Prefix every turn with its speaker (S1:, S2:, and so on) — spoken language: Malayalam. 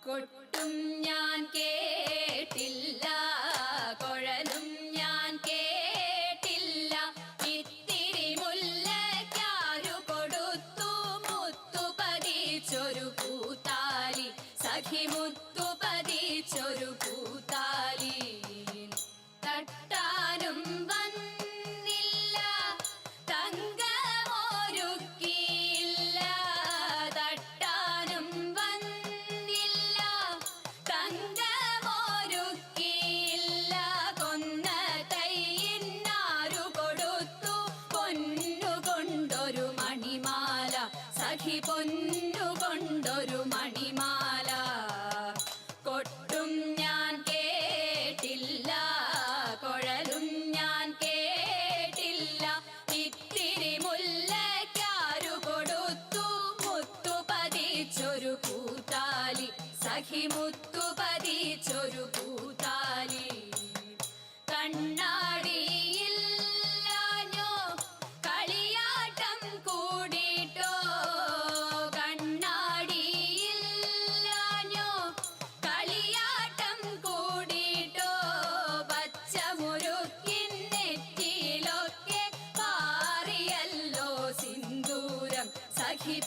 S1: കൊട്ടും ഞാൻ കേട്ടില്ല, കുഴലും ഞാൻ കേട്ടില്ല. ഇത്തിരി മുല്ലയ്ക്കാരു കൊടുത്തു മുത്തു പതിച്ചൊരു പൂത്താലി, സഖി മുത്തു പതിച്ചൊരു പൂത്താലി. തട്ടാനും വന്നില്ല, തങ്കമൊരുക്കിയില്ല. തട്ടാനും വന്നില്ല, തങ്കമൊരുക്കിയില്ല. കൊന്ന തൈയിന്നാരു കൊടുത്തു പൊന്നുകൊണ്ടൊരു മണിമാല, സഖി പൊന്നുകൊണ്ടൊരു മണിമാല. കൊട്ടും ഞാൻ കേട്ടില്ല, കുഴലും ഞാൻ കേട്ടില്ല. ഇത്തിരി മുല്ലയ്ക്കാരു കൊടുത്തു മുത്തു പതിച്ചൊരു പൂത്താലി, സഖി മുത്തു പതിച്ചൊരു പൂത്താലി. കണ്ണാടിയില്ലാഞ്ഞോ കളിയാട്ടം കൂടിട്ടോ, കണ്ണാടിയില്ലാഞ്ഞോ കളിയാട്ടം കൂടിട്ടോ. പച്ചമുരുക്കിൻ നെറ്റിയിലൊക്കെ പാറിയല്ലോ സിന്ദൂരം, സഖി